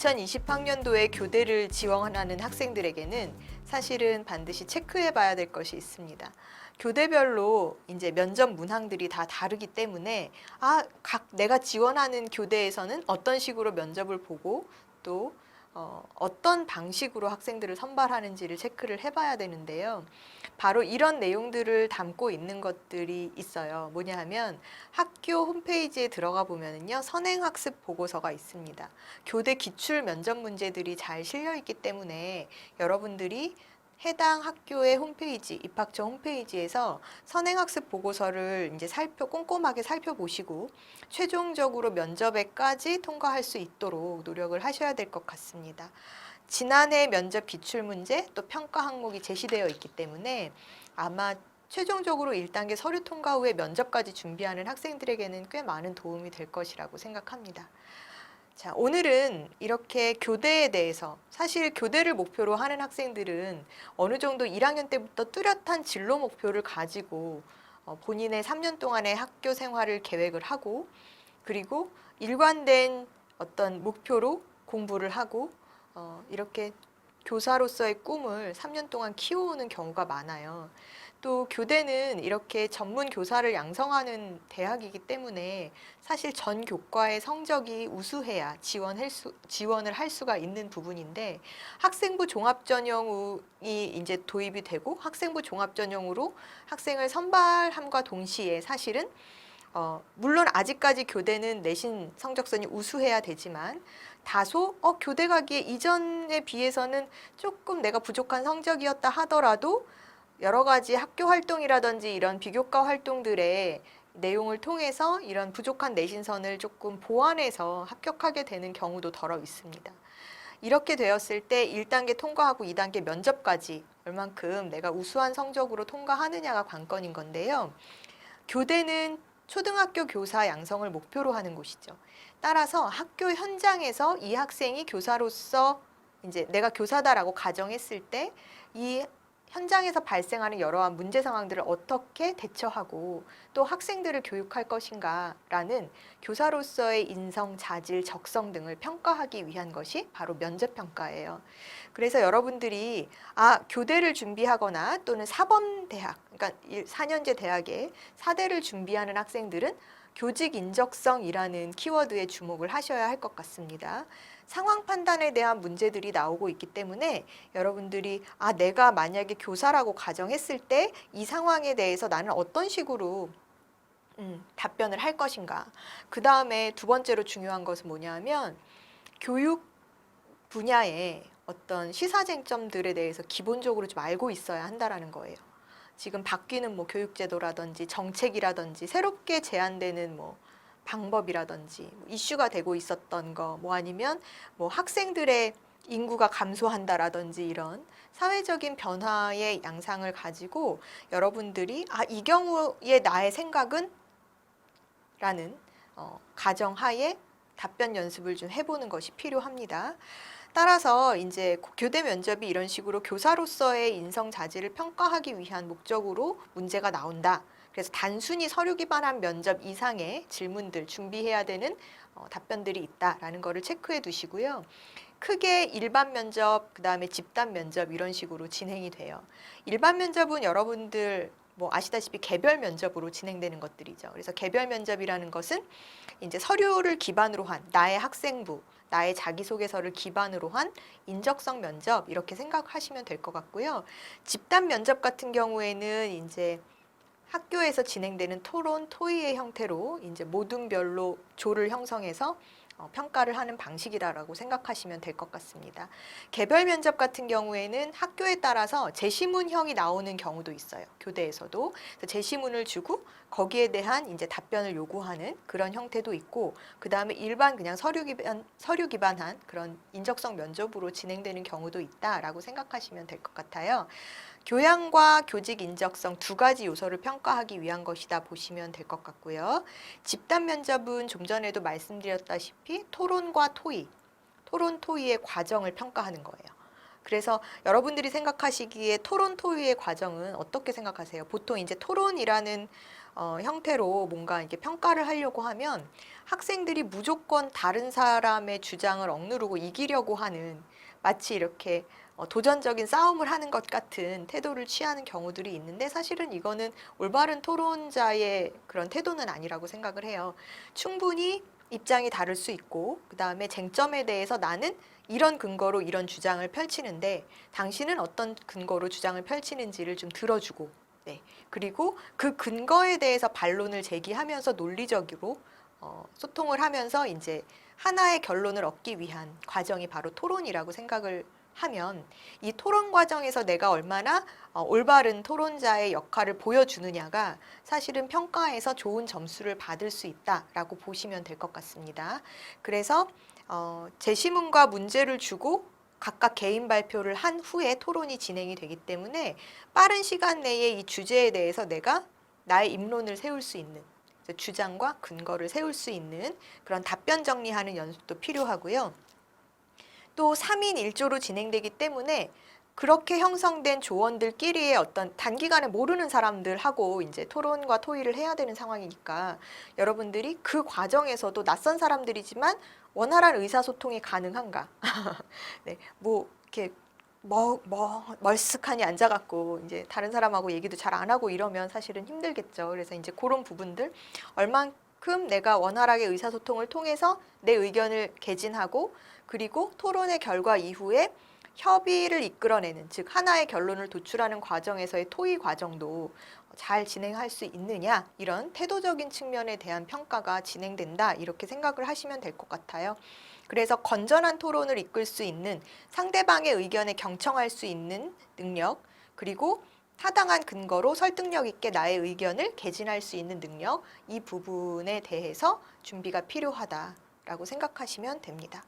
2020학년도에 교대를 지원하는 학생들에게는 사실은 반드시 체크해 봐야 될 것이 있습니다. 교대별로 이제 면접 문항들이 다 다르기 때문에 각 내가 지원하는 교대에서는 어떤 식으로 면접을 보고 또 어떤 방식으로 학생들을 선발하는지를 체크를 해봐야 되는데요. 바로 이런 내용들을 담고 있는 것들이 있어요. 뭐냐 하면 학교 홈페이지에 들어가 보면은요, 선행학습 보고서가 있습니다. 교대 기출 면접 문제들이 잘 실려 있기 때문에 여러분들이 해당 학교의 홈페이지, 입학처 홈페이지에서 선행학습 보고서를 이제 꼼꼼하게 살펴보시고 최종적으로 면접에까지 통과할 수 있도록 노력을 하셔야 될 것 같습니다. 지난해 면접 기출문제 또 평가 항목이 제시되어 있기 때문에 아마 최종적으로 1단계 서류 통과 후에 면접까지 준비하는 학생들에게는 꽤 많은 도움이 될 것이라고 생각합니다. 자, 오늘은 이렇게 교대에 대해서, 사실 교대를 목표로 하는 학생들은 어느 정도 1학년 때부터 뚜렷한 진로 목표를 가지고 본인의 3년 동안의 학교 생활을 계획을 하고, 그리고 일관된 어떤 목표로 공부를 하고 이렇게 교사로서의 꿈을 3년 동안 키워오는 경우가 많아요. 또 교대는 이렇게 전문 교사를 양성하는 대학이기 때문에 사실 전 교과의 성적이 우수해야 지원을 할 수가 있는 부분인데, 학생부 종합전형이 이제 도입이 되고 학생부 종합전형으로 학생을 선발함과 동시에 사실은 물론 아직까지 교대는 내신 성적선이 우수해야 되지만 다소 교대 가기에 이전에 비해서는 조금 내가 부족한 성적이었다 하더라도 여러 가지 학교 활동이라든지 이런 비교과 활동들의 내용을 통해서 이런 부족한 내신선을 조금 보완해서 합격하게 되는 경우도 더러 있습니다. 이렇게 되었을 때 1단계 통과하고 2단계 면접까지 얼만큼 내가 우수한 성적으로 통과하느냐가 관건인 건데요. 교대는 초등학교 교사 양성을 목표로 하는 곳이죠. 따라서 학교 현장에서 이 학생이 교사로서 이제 내가 교사다라고 가정했을 때 이 현장에서 발생하는 여러한 문제 상황들을 어떻게 대처하고 또 학생들을 교육할 것인가라는 교사로서의 인성, 자질, 적성 등을 평가하기 위한 것이 바로 면접평가예요. 그래서 여러분들이 교대를 준비하거나 또는 사범대학, 그러니까 4년제 대학에 4대를 준비하는 학생들은 교직 인적성이라는 키워드에 주목을 하셔야 할 것 같습니다. 상황 판단에 대한 문제들이 나오고 있기 때문에 여러분들이 내가 만약에 교사라고 가정했을 때 이 상황에 대해서 나는 어떤 식으로 답변을 할 것인가. 그 다음에 두 번째로 중요한 것은 뭐냐 하면 교육 분야의 어떤 시사쟁점들에 대해서 기본적으로 좀 알고 있어야 한다라는 거예요. 지금 바뀌는 뭐 교육제도라든지 정책이라든지 새롭게 제안되는 뭐 방법이라든지 이슈가 되고 있었던 거, 뭐 아니면 뭐 학생들의 인구가 감소한다라든지 이런 사회적인 변화의 양상을 가지고 여러분들이 이 경우에 나의 생각은 라는 가정하에 답변 연습을 좀 해보는 것이 필요합니다. 따라서 이제 교대 면접이 이런 식으로 교사로서의 인성 자질을 평가하기 위한 목적으로 문제가 나온다. 그래서 단순히 서류 기반한 면접 이상의 질문들 준비해야 되는 답변들이 있다라는 거를 체크해 두시고요. 크게 일반 면접, 그다음에 집단 면접 이런 식으로 진행이 돼요. 일반 면접은 여러분들 뭐 아시다시피 개별 면접으로 진행되는 것들이죠. 그래서 개별 면접이라는 것은 이제 서류를 기반으로 한 나의 학생부, 나의 자기소개서를 기반으로 한 인적성 면접 이렇게 생각하시면 될 것 같고요. 집단 면접 같은 경우에는 이제 학교에서 진행되는 토론, 토의의 형태로 이제 모둠별로 조를 형성해서 평가를 하는 방식이라고 생각하시면 될 것 같습니다. 개별 면접 같은 경우에는 학교에 따라서 제시문형이 나오는 경우도 있어요. 교대에서도. 그래서 제시문을 주고 거기에 대한 이제 답변을 요구하는 그런 형태도 있고, 그 다음에 일반 그냥 서류 기반한 그런 인적성 면접으로 진행되는 경우도 있다라고 생각하시면 될 것 같아요. 교양과 교직 인적성 두 가지 요소를 평가하기 위한 것이다 보시면 될 것 같고요. 집단 면접은 좀 전에도 말씀드렸다시피 토론과 토의, 토론 토의의 과정을 평가하는 거예요. 그래서 여러분들이 생각하시기에 토론 토의의 과정은 어떻게 생각하세요? 보통 이제 토론이라는 형태로 뭔가 이렇게 평가를 하려고 하면 학생들이 무조건 다른 사람의 주장을 억누르고 이기려고 하는, 마치 이렇게 도전적인 싸움을 하는 것 같은 태도를 취하는 경우들이 있는데, 사실은 이거는 올바른 토론자의 그런 태도는 아니라고 생각을 해요. 충분히 입장이 다를 수 있고, 그 다음에 쟁점에 대해서 나는 이런 근거로 이런 주장을 펼치는데 당신은 어떤 근거로 주장을 펼치는지를 좀 들어주고, 네. 그리고 그 근거에 대해서 반론을 제기하면서 논리적으로 소통을 하면서 이제 하나의 결론을 얻기 위한 과정이 바로 토론이라고 생각을 하면, 이 토론 과정에서 내가 얼마나 올바른 토론자의 역할을 보여주느냐가 사실은 평가에서 좋은 점수를 받을 수 있다라고 보시면 될 것 같습니다. 그래서 제시문과 문제를 주고 각각 개인 발표를 한 후에 토론이 진행이 되기 때문에 빠른 시간 내에 이 주제에 대해서 내가 나의 입론을 세울 수 있는, 주장과 근거를 세울 수 있는 그런 답변 정리하는 연습도 필요하고요. 또 3인 1조로 진행되기 때문에 그렇게 형성된 조원들끼리의 어떤 단기간에 모르는 사람들하고 이제 토론과 토의를 해야 되는 상황이니까 여러분들이 그 과정에서도 낯선 사람들이지만 원활한 의사소통이 가능한가? 네, 뭐 이렇게 멀쓱하니 앉아갖고 이제 다른 사람하고 얘기도 잘 안 하고 이러면 사실은 힘들겠죠. 그래서 이제 그런 부분들, 얼만큼 내가 원활하게 의사소통을 통해서 내 의견을 개진하고, 그리고 토론의 결과 이후에 협의를 이끌어내는, 즉 하나의 결론을 도출하는 과정에서의 토의 과정도 잘 진행할 수 있느냐, 이런 태도적인 측면에 대한 평가가 진행된다, 이렇게 생각을 하시면 될 것 같아요. 그래서 건전한 토론을 이끌 수 있는, 상대방의 의견에 경청할 수 있는 능력, 그리고 타당한 근거로 설득력 있게 나의 의견을 개진할 수 있는 능력, 이 부분에 대해서 준비가 필요하다라고 생각하시면 됩니다.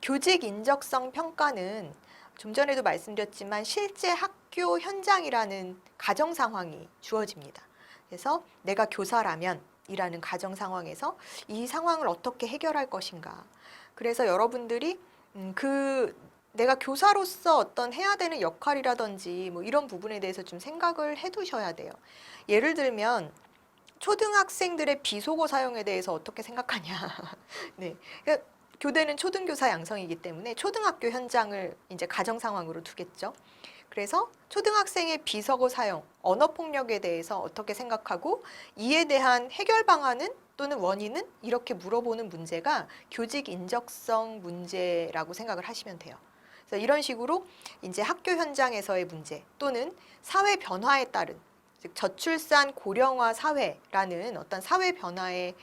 교직 인적성 평가는 좀 전에도 말씀드렸지만 실제 학교 현장이라는 가정 상황이 주어집니다. 그래서 내가 교사라면 이라는 가정 상황에서 이 상황을 어떻게 해결할 것인가. 그래서 여러분들이 내가 교사로서 어떤 해야 되는 역할이라든지 뭐 이런 부분에 대해서 좀 생각을 해두셔야 돼요. 예를 들면 초등학생들의 비속어 사용에 대해서 어떻게 생각하냐. 네. 그러니까 교대는 초등교사 양성이기 때문에 초등학교 현장을 이제 가정 상황으로 두겠죠. 그래서 초등학생의 비속어 사용, 언어폭력에 대해서 어떻게 생각하고 이에 대한 해결 방안은 또는 원인은, 이렇게 물어보는 문제가 교직 인적성 문제라고 생각을 하시면 돼요. 그래서 이런 식으로 이제 학교 현장에서의 문제 또는 사회 변화에 따른, 즉 저출산 고령화 사회라는 어떤 사회 변화의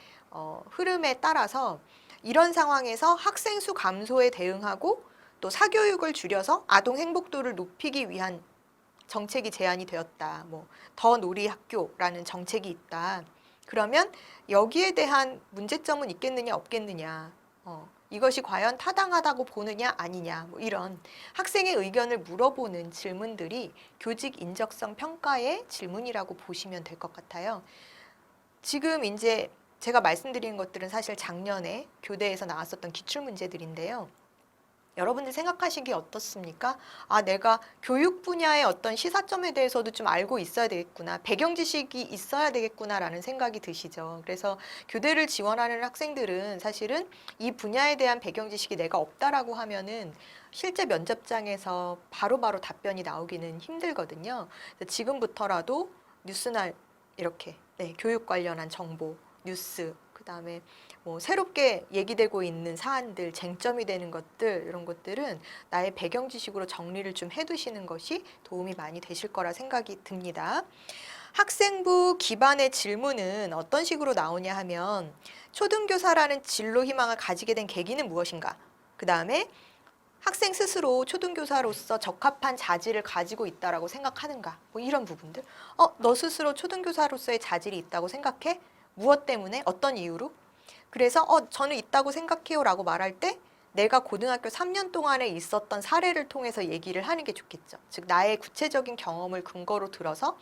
흐름에 따라서 이런 상황에서 학생 수 감소에 대응하고 또 사교육을 줄여서 아동 행복도를 높이기 위한 정책이 제안이 되었다. 뭐 더 놀이 학교라는 정책이 있다. 그러면 여기에 대한 문제점은 있겠느냐 없겠느냐. 이것이 과연 타당하다고 보느냐 아니냐. 뭐 이런 학생의 의견을 물어보는 질문들이 교직 인적성 평가의 질문이라고 보시면 될 것 같아요. 지금 이제 제가 말씀드린 것들은 사실 작년에 교대에서 나왔었던 기출문제들인데요. 여러분들 생각하시기에 어떻습니까? 아, 내가 교육 분야의 어떤 시사점에 대해서도 좀 알고 있어야 되겠구나, 배경 지식이 있어야 되겠구나라는 생각이 드시죠. 그래서 교대를 지원하는 학생들은 사실은 이 분야에 대한 배경 지식이 내가 없다라고 하면은 실제 면접장에서 바로바로 답변이 나오기는 힘들거든요. 그래서 지금부터라도 뉴스나 이렇게 교육 관련한 정보, 뉴스, 그다음에 뭐 새롭게 얘기되고 있는 사안들, 쟁점이 되는 것들, 이런 것들은 나의 배경 지식으로 정리를 좀 해두시는 것이 도움이 많이 되실 거라 생각이 듭니다. 학생부 기반의 질문은 어떤 식으로 나오냐 하면, 초등교사라는 진로 희망을 가지게 된 계기는 무엇인가? 그 다음에 학생 스스로 초등교사로서 적합한 자질을 가지고 있다라고 생각하는가? 뭐 이런 부분들. 너 스스로 초등교사로서의 자질이 있다고 생각해? 무엇 때문에? 어떤 이유로? 그래서 저는 있다고 생각해요 라고 말할 때 내가 고등학교 3년 동안에 있었던 사례를 통해서 얘기를 하는 게 좋겠죠. 즉 나의 구체적인 경험을 근거로 들어서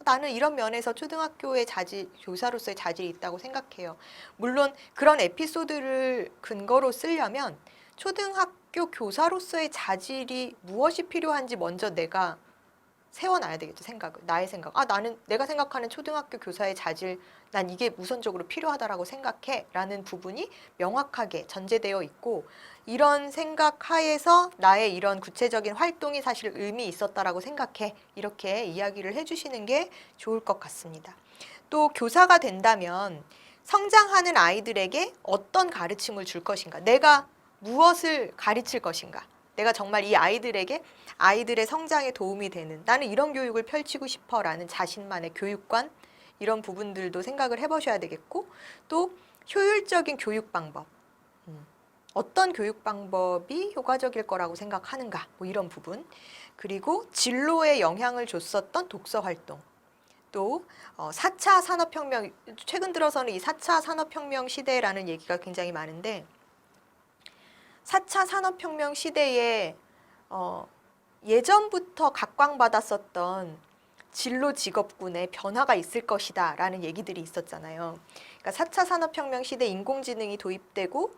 나는 이런 면에서 초등학교의 자질, 교사로서의 자질이 있다고 생각해요. 물론 그런 에피소드를 근거로 쓰려면 초등학교 교사로서의 자질이 무엇이 필요한지 먼저 내가 세워놔야 되겠죠, 생각을. 나의 생각. 아, 나는 내가 생각하는 초등학교 교사의 자질, 난 이게 우선적으로 필요하다라고 생각해. 라는 부분이 명확하게 전제되어 있고, 이런 생각 하에서 나의 이런 구체적인 활동이 사실 의미 있었다라고 생각해. 이렇게 이야기를 해주시는 게 좋을 것 같습니다. 또 교사가 된다면 성장하는 아이들에게 어떤 가르침을 줄 것인가? 내가 무엇을 가르칠 것인가? 내가 정말 이 아이들에게 아이들의 성장에 도움이 되는, 나는 이런 교육을 펼치고 싶어라는 자신만의 교육관, 이런 부분들도 생각을 해보셔야 되겠고, 또 효율적인 교육 방법, 어떤 교육 방법이 효과적일 거라고 생각하는가, 뭐 이런 부분, 그리고 진로에 영향을 줬었던 독서 활동, 또 4차 산업혁명, 최근 들어서는 이 4차 산업혁명 시대라는 얘기가 굉장히 많은데, 4차 산업혁명 시대에 예전부터 각광받았었던 진로 직업군의 변화가 있을 것이다 라는 얘기들이 있었잖아요. 그러니까 4차 산업혁명 시대 인공지능이 도입되고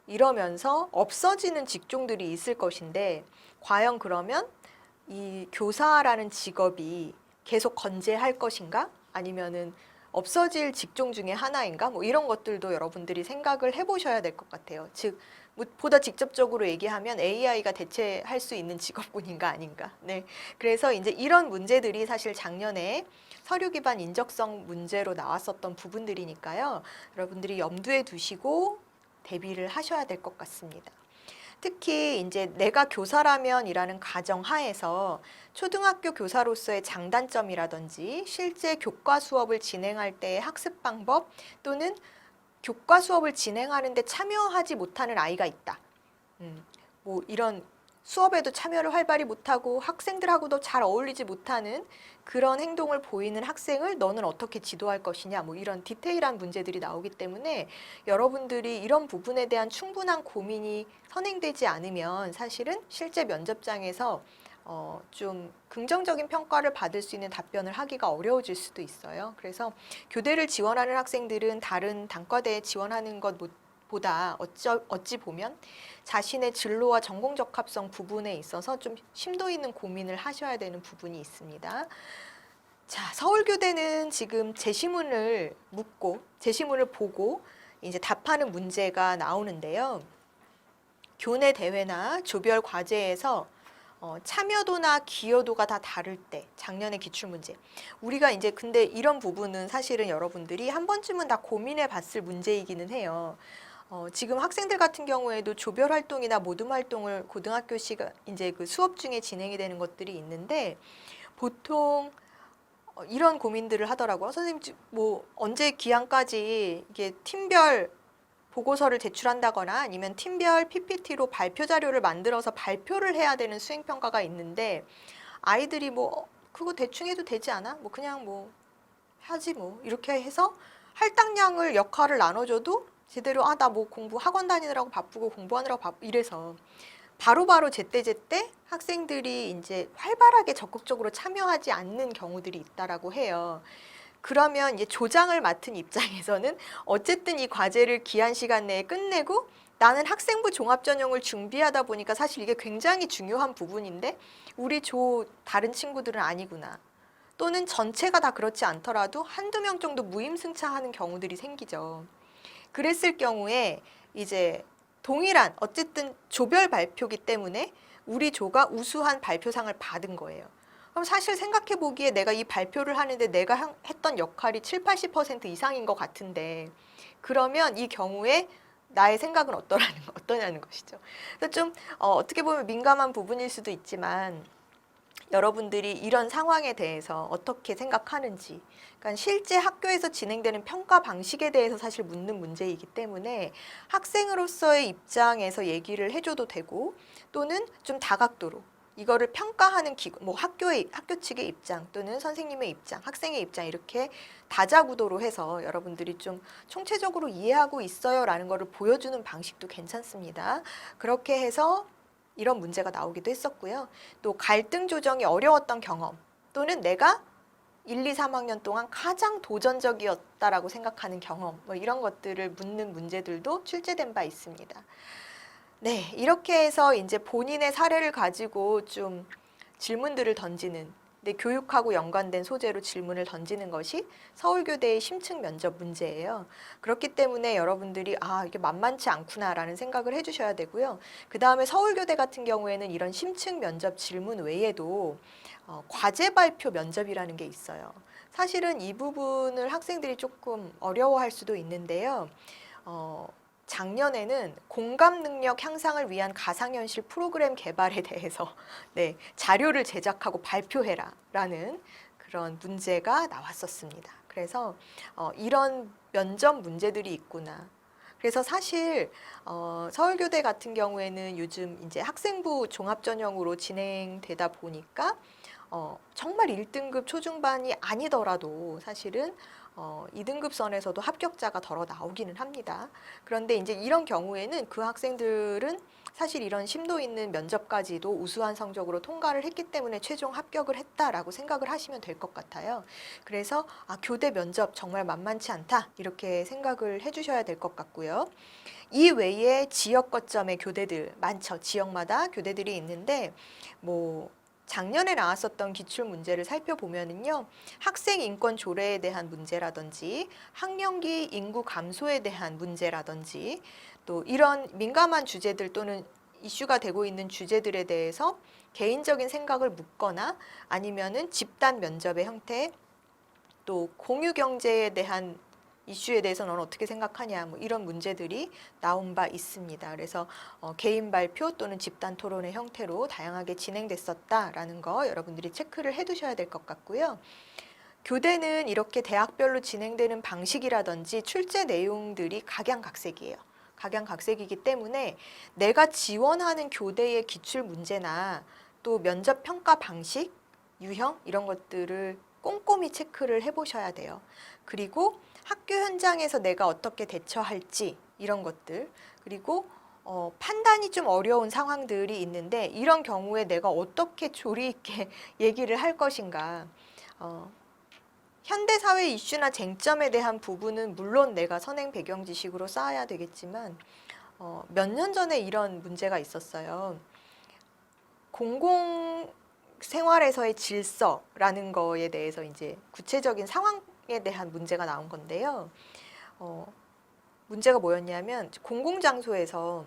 이러면서 없어지는 직종들이 있을 것인데, 과연 그러면 이 교사라는 직업이 계속 건재할 것인가? 아니면은 없어질 직종 중에 하나인가? 뭐 이런 것들도 여러분들이 생각을 해보셔야 될 것 같아요. 즉, 보다 직접적으로 얘기하면 AI가 대체할 수 있는 직업군인가 아닌가. 네. 그래서 이제 이런 문제들이 사실 작년에 서류 기반 인적성 문제로 나왔었던 부분들이니까요. 여러분들이 염두에 두시고 대비를 하셔야 될 것 같습니다. 특히 이제 내가 교사라면이라는 가정 하에서 초등학교 교사로서의 장단점이라든지 실제 교과 수업을 진행할 때의 학습 방법, 또는 교과 수업을 진행하는데 참여하지 못하는 아이가 있다. 뭐 이런 수업에도 참여를 활발히 못하고 학생들하고도 잘 어울리지 못하는 그런 행동을 보이는 학생을 너는 어떻게 지도할 것이냐, 뭐 이런 디테일한 문제들이 나오기 때문에 여러분들이 이런 부분에 대한 충분한 고민이 선행되지 않으면 사실은 실제 면접장에서 좀 긍정적인 평가를 받을 수 있는 답변을 하기가 어려워질 수도 있어요. 그래서 교대를 지원하는 학생들은 다른 단과대에 지원하는 것보다 어찌 보면 자신의 진로와 전공 적합성 부분에 있어서 좀 심도 있는 고민을 하셔야 되는 부분이 있습니다. 자, 서울교대는 지금 제시문을 묻고 제시문을 보고 이제 답하는 문제가 나오는데요. 교내 대회나 조별 과제에서 참여도나 기여도가 다 다를 때, 작년의 기출문제. 우리가 이제 근데 이런 부분은 사실은 여러분들이 한 번쯤은 다 고민해 봤을 문제이기는 해요. 지금 학생들 같은 경우에도 조별 활동이나 모둠 활동을 고등학교 시간 이제 그 수업 중에 진행이 되는 것들이 있는데, 보통 이런 고민들을 하더라고요. 선생님, 뭐 언제 기한까지 이게 팀별 보고서를 제출한다거나 아니면 팀별 PPT로 발표 자료를 만들어서 발표를 해야 되는 수행평가가 있는데, 아이들이 뭐 그거 대충 해도 되지 않아? 뭐 그냥 뭐 하지 뭐 이렇게 해서 할당량을 역할을 나눠줘도 제대로 나 뭐 공부 학원 다니느라고 바쁘고 공부하느라고 바쁘고 이래서 바로바로 제때제때 학생들이 이제 활발하게 적극적으로 참여하지 않는 경우들이 있다라고 해요. 그러면 이제 조장을 맡은 입장에서는 어쨌든 이 과제를 기한 시간 내에 끝내고 나는 학생부 종합전형을 준비하다 보니까 사실 이게 굉장히 중요한 부분인데 우리 조 다른 친구들은 아니구나. 또는 전체가 다 그렇지 않더라도 한두 명 정도 무임승차하는 경우들이 생기죠. 그랬을 경우에 이제 동일한 어쨌든 조별 발표기 때문에 우리 조가 우수한 발표상을 받은 거예요. 그럼 사실 생각해 보기에 내가 이 발표를 하는데 내가 했던 역할이 7, 80% 이상인 것 같은데, 그러면 이 경우에 나의 생각은 어떠냐는 것이죠. 그래서 좀 어떻게 보면 민감한 부분일 수도 있지만 여러분들이 이런 상황에 대해서 어떻게 생각하는지, 그러니까 실제 학교에서 진행되는 평가 방식에 대해서 사실 묻는 문제이기 때문에 학생으로서의 입장에서 얘기를 해줘도 되고, 또는 좀 다각도로 이거를 평가하는 뭐 학교 측의 입장 또는 선생님의 입장, 학생의 입장, 이렇게 다자구도로 해서 여러분들이 좀 총체적으로 이해하고 있어요라는 거를 보여주는 방식도 괜찮습니다. 그렇게 해서 이런 문제가 나오기도 했었고요. 또 갈등 조정이 어려웠던 경험, 또는 내가 1, 2, 3학년 동안 가장 도전적이었다라고 생각하는 경험, 뭐 이런 것들을 묻는 문제들도 출제된 바 있습니다. 네, 이렇게 해서 이제 본인의 사례를 가지고 좀 질문들을 던지는, 근데 교육하고 연관된 소재로 질문을 던지는 것이 서울교대의 심층 면접 문제예요. 그렇기 때문에 여러분들이 이게 만만치 않구나라는 생각을 해주셔야 되고요. 그 다음에 서울교대 같은 경우에는 이런 심층 면접 질문 외에도 과제 발표 면접이라는 게 있어요. 사실은 이 부분을 학생들이 조금 어려워할 수도 있는데요. 작년에는 공감 능력 향상을 위한 가상현실 프로그램 개발에 대해서 네, 자료를 제작하고 발표해라 라는 그런 문제가 나왔었습니다. 그래서 이런 면접 문제들이 있구나. 그래서 사실 서울교대 같은 경우에는 요즘 이제 학생부 종합전형으로 진행되다 보니까 정말 1등급 초중반이 아니더라도 사실은 2등급 선에서도 합격자가 덜어 나오기는 합니다. 그런데 이제 이런 경우에는 그 학생들은 사실 이런 심도 있는 면접까지도 우수한 성적으로 통과를 했기 때문에 최종 합격을 했다라고 생각을 하시면 될 것 같아요. 그래서 교대 면접 정말 만만치 않다 이렇게 생각을 해주셔야 될 것 같고요. 이 외에 지역 거점의 교대들 많죠. 지역마다 교대들이 있는데 뭐 작년에 나왔었던 기출 문제를 살펴보면은요, 학생 인권 조례에 대한 문제라든지 학령기 인구 감소에 대한 문제라든지 또 이런 민감한 주제들 또는 이슈가 되고 있는 주제들에 대해서 개인적인 생각을 묻거나 아니면은 집단 면접의 형태, 또 공유 경제에 대한 이슈에 대해서 너는 어떻게 생각하냐, 뭐 이런 문제들이 나온 바 있습니다. 그래서 개인 발표 또는 집단 토론의 형태로 다양하게 진행됐었다라는 거 여러분들이 체크를 해두셔야 될 것 같고요. 교대는 이렇게 대학별로 진행되는 방식이라든지 출제 내용들이 각양각색이에요. 각양각색이기 때문에 내가 지원하는 교대의 기출 문제나 또 면접 평가 방식, 유형 이런 것들을 꼼꼼히 체크를 해보셔야 돼요. 그리고 학교 현장에서 내가 어떻게 대처할지 이런 것들, 그리고 판단이 좀 어려운 상황들이 있는데 이런 경우에 내가 어떻게 조리 있게 얘기를 할 것인가. 현대사회 이슈나 쟁점에 대한 부분은 물론 내가 선행 배경 지식으로 쌓아야 되겠지만 몇 년 전에 이런 문제가 있었어요. 공공 생활에서의 질서라는 거에 대해서 이제 구체적인 상황에 대한 문제가 나온 건데요. 문제가 뭐였냐면 공공장소에서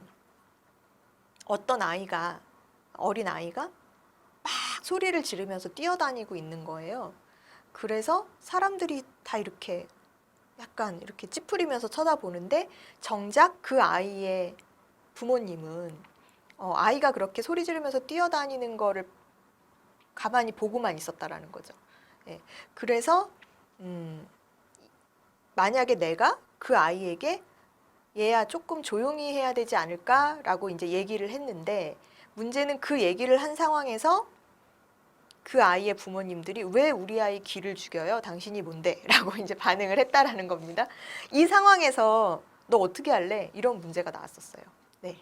어떤 아이가, 어린 아이가 막 소리를 지르면서 뛰어다니고 있는 거예요. 그래서 사람들이 다 이렇게 약간 이렇게 찌푸리면서 쳐다보는데 정작 그 아이의 부모님은 아이가 그렇게 소리 지르면서 뛰어다니는 거를 가만히 보고만 있었다라는 거죠. 예. 그래서 만약에 내가 그 아이에게 얘야 조금 조용히 해야 되지 않을까라고 이제 얘기를 했는데 문제는 그 얘기를 한 상황에서 그 아이의 부모님들이 왜 우리 아이 귀를 죽여요? 당신이 뭔데? 라고 이제 반응을 했다라는 겁니다. 이 상황에서 너 어떻게 할래? 이런 문제가 나왔었어요. 네.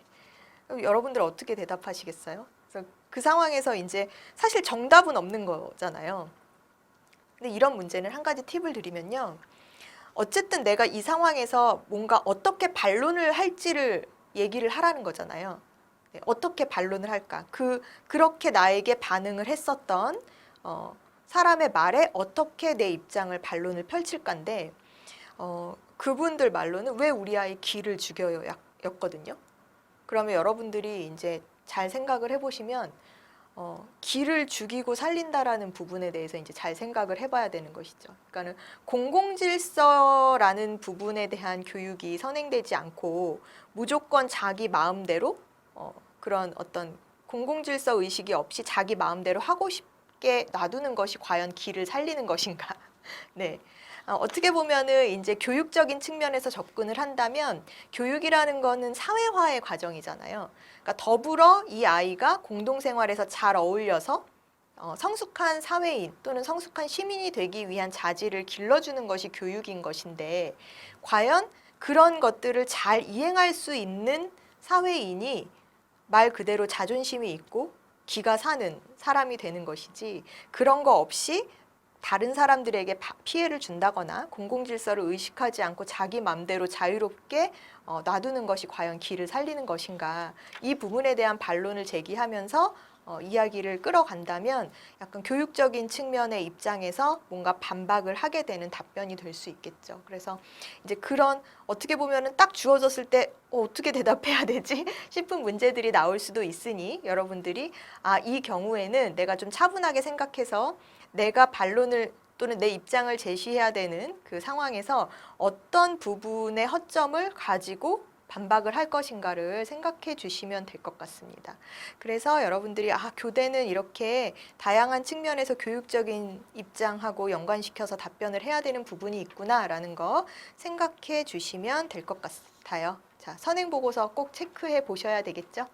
그럼 여러분들 어떻게 대답하시겠어요? 그래서 그 상황에서 이제 사실 정답은 없는 거잖아요. 근데 이런 문제는 한 가지 팁을 드리면요. 어쨌든 내가 이 상황에서 뭔가 어떻게 반론을 할지를 얘기를 하라는 거잖아요. 네, 어떻게 반론을 할까? 그렇게 나에게 반응을 했었던 사람의 말에 어떻게 내 입장을 반론을 펼칠 건데 그분들 말로는 왜 우리 아이 귀를 죽여요? 였거든요. 그러면 여러분들이 이제 잘 생각을 해보시면 기를 죽이고 살린다라는 부분에 대해서 이제 잘 생각을 해봐야 되는 것이죠. 그러니까는 공공질서라는 부분에 대한 교육이 선행되지 않고 무조건 자기 마음대로 그런 어떤 공공질서 의식이 없이 자기 마음대로 하고 싶게 놔두는 것이 과연 기를 살리는 것인가? 네. 어떻게 보면은 이제 교육적인 측면에서 접근을 한다면 교육이라는 거는 사회화의 과정이잖아요. 그러니까 더불어 이 아이가 공동생활에서 잘 어울려서 성숙한 사회인 또는 성숙한 시민이 되기 위한 자질을 길러주는 것이 교육인 것인데 과연 그런 것들을 잘 이행할 수 있는 사회인이 말 그대로 자존심이 있고 기가 사는 사람이 되는 것이지 그런 거 없이 다른 사람들에게 피해를 준다거나 공공질서를 의식하지 않고 자기 맘대로 자유롭게 놔두는 것이 과연 기를 살리는 것인가. 이 부분에 대한 반론을 제기하면서 이야기를 끌어간다면 약간 교육적인 측면의 입장에서 뭔가 반박을 하게 되는 답변이 될 수 있겠죠. 그래서 이제 그런 어떻게 보면은 딱 주어졌을 때 어떻게 대답해야 되지 싶은 문제들이 나올 수도 있으니 여러분들이 이 경우에는 내가 좀 차분하게 생각해서 내가 반론을 또는 내 입장을 제시해야 되는 그 상황에서 어떤 부분의 허점을 가지고 반박을 할 것인가를 생각해 주시면 될 것 같습니다. 그래서 여러분들이 교대는 이렇게 다양한 측면에서 교육적인 입장하고 연관시켜서 답변을 해야 되는 부분이 있구나라는 거 생각해 주시면 될 것 같아요. 자, 선행보고서 꼭 체크해 보셔야 되겠죠?